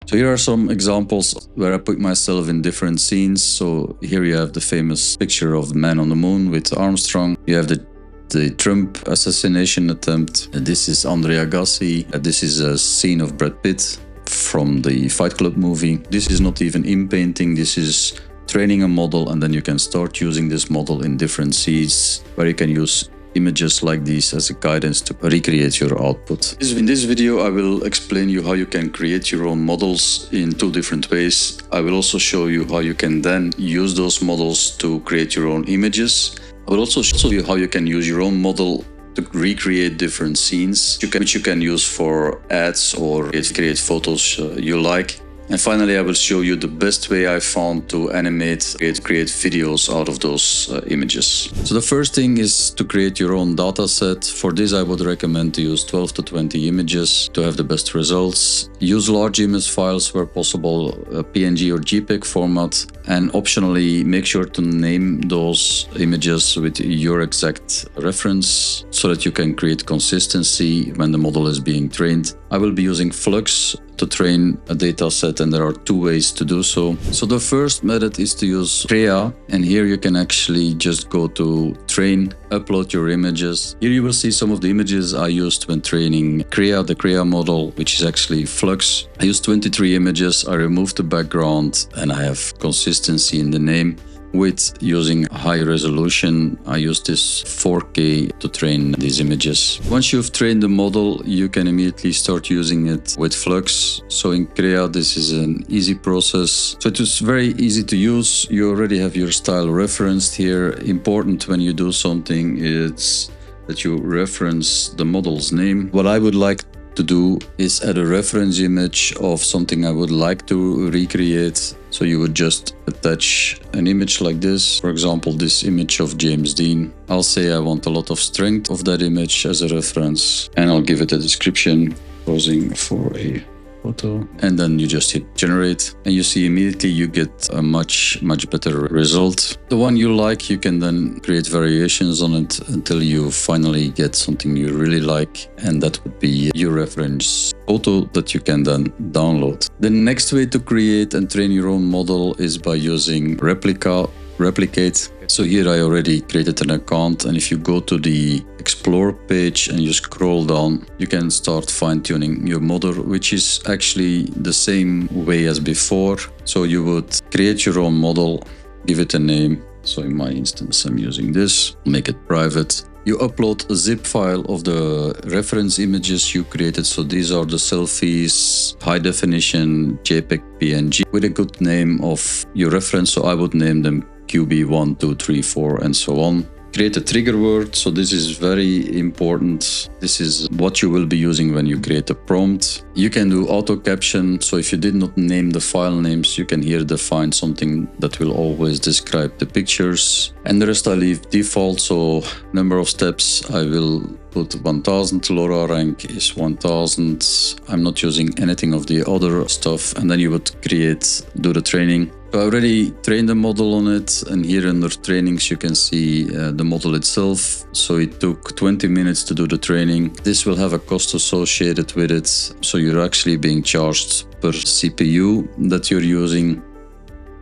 So here are some examples where I put myself in different scenes. So here you have the famous picture of the man on the moon with Armstrong. You have the Trump assassination attempt. This is Andre Agassi. This is a scene of Brad Pitt from the Fight Club movie. This is not even in-painting. This is training a model, and then you can start using this model in different scenes where you can use images like these as a guidance to recreate your output. In this video, I will explain you how you can create your own models in two different ways. I will also show you how you can then use those models to create your own images. I will also show you how you can use your own model to recreate different scenes, which you can use for ads or create photos you like. And finally, I will show you the best way I found to animate, create videos out of those images. So the first thing is to create your own data set. For this, I would recommend to use 12 to 20 images to have the best results. Use large image files where possible, PNG or JPEG format. And optionally, make sure to name those images with your exact reference so that you can create consistency when the model is being trained. I will be using FLUX to train a data set, and there are two ways to do so. So the first method is to use Krea, and here you can actually just go to train, upload your images. Here you will see some of the images I used when training Krea, the Krea model, which is actually FLUX. I used 23 images, I removed the background, and I have consistency in the name. With using high resolution, I use this 4K to train these images. Once you've trained the model, you can immediately start using it with FLUX. So in Krea, this is an easy process. So it is very easy to use. You already have your style referenced here. Important when you do something is that you reference the model's name. What I would like to do is add a reference image of something I would like to recreate. So you would just attach an image like this, for example, this image of James Dean. I'll say I want a lot of strength of that image as a reference, and I'll give it a description, posing for a photo, and then you just hit generate, and you see immediately you get a much better result. The one you like, you can then create variations on it until you finally get something you really like, and that would be your reference photo that you can then download. The next way to create and train your own model is by using replicate. So here I already created an account, and if you go to the explore page and you scroll down, you can start fine-tuning your model, which is actually the same way as before. So you would create your own model, give it a name. So in my instance, I'm using this, make it private. You upload a zip file of the reference images you created. So these are the selfies, high definition, JPEG, PNG, with a good name of your reference. So I would name them QB1, 2, 3, 4, and so on. Create a trigger word. So this is very important. This is what you will be using when you create a prompt. You can do auto caption. So if you did not name the file names, you can here define something that will always describe the pictures. And the rest I leave default. So number of steps, I will put 1000. LoRa rank is 1000. I'm not using anything of the other stuff. And then you would do the training. So I already trained the model on it, and here under trainings you can see the model itself. So it took 20 minutes to do the training. This will have a cost associated with it, so you're actually being charged per CPU that you're using.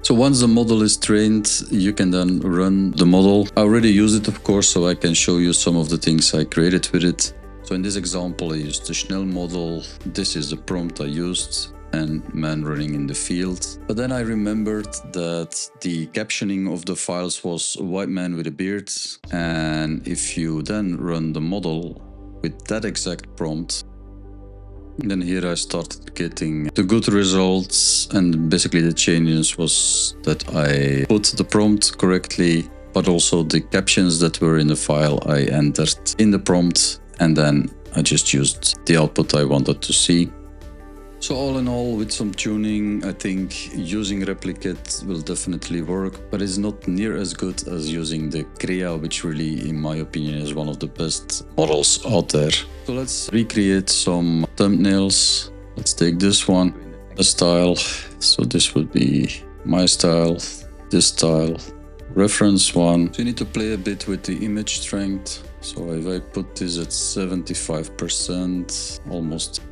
So once the model is trained, you can then run the model. I already used it, of course, so I can show you some of the things I created with it. So in this example, I used the Schnell model. This is the prompt I used. And man running in the field. But then I remembered that the captioning of the files was a white man with a beard. And if you then run the model with that exact prompt, then here I started getting the good results. And basically the changes was that I put the prompt correctly, but also the captions that were in the file I entered in the prompt, and then I just used the output I wanted to see. So all in all, with some tuning, I think using Replicate will definitely work, but it's not near as good as using the Krea, which really, in my opinion, is one of the best models out there. So let's recreate some thumbnails. Let's take this one, a style. So this would be my style, this style, reference one. So you need to play a bit with the image strength. So if I put this at 75%, almost.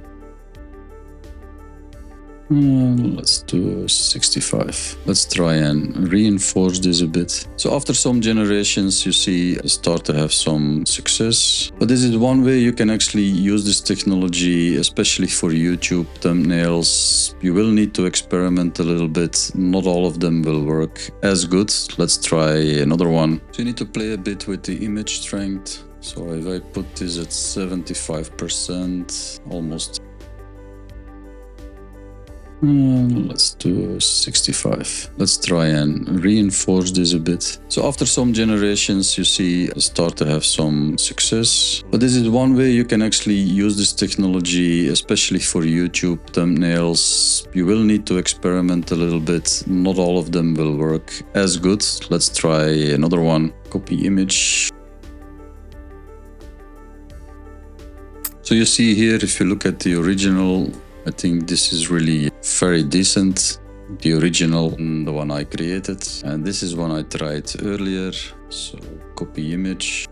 Let's do 65. Let's try and reinforce this a bit. So after some generations, you see start to have some success. But this is one way you can actually use this technology, especially for YouTube thumbnails. You will need to experiment a little bit. Not all of them will work as good. Let's try another one. So you need to play a bit with the image strength. So if I put this at 75%, almost. Let's do 65. Let's try and reinforce this a bit. So after some generations, you see start to have some success. But this is one way you can actually use this technology, especially for YouTube thumbnails. You will need to experiment a little bit. Not all of them will work as good. Let's try another one. Copy image. So you see here, if you look at the original, I think this is really very decent. The original, the one I created. And this is one I tried earlier. So copy image.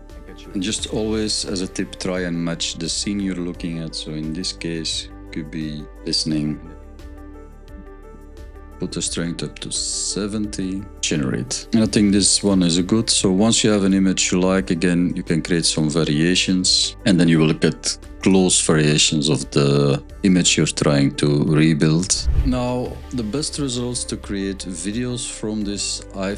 And just always as a tip, try and match the scene you're looking at. So in this case, could be listening. Put the strength up to 70, generate. And I think this one is good. So once you have an image you like, again, you can create some variations and then you will get close variations of the image you're trying to rebuild. Now, the best results to create videos from this I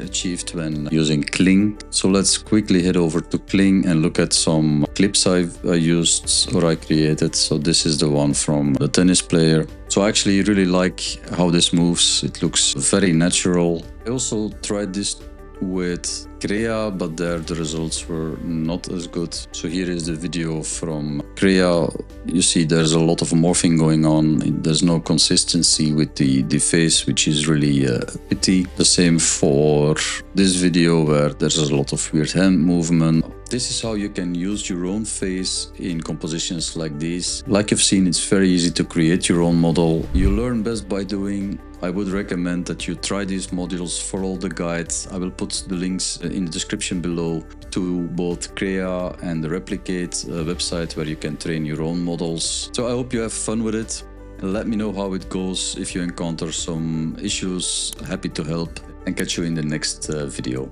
achieved when using Kling. So let's quickly head over to Kling and look at some clips I used or I created. So this is the one from the tennis player. So I actually really like how this moves. It looks very natural. I also tried this with Krea, but there the results were not as good. So here is the video from Krea. You see there's a lot of morphing going on. There's no consistency with the face, which is really a pity. The same for this video where there's a lot of weird hand movement. This is how you can use your own face in compositions like these. Like you've seen, it's very easy to create your own model. You learn best by doing. I would recommend that you try these modules, follow the guides. I will put the links in the description below to both Krea and the Replicate website where you can train your own models. So I hope you have fun with it. Let me know how it goes. If you encounter some issues, happy to help and catch you in the next video.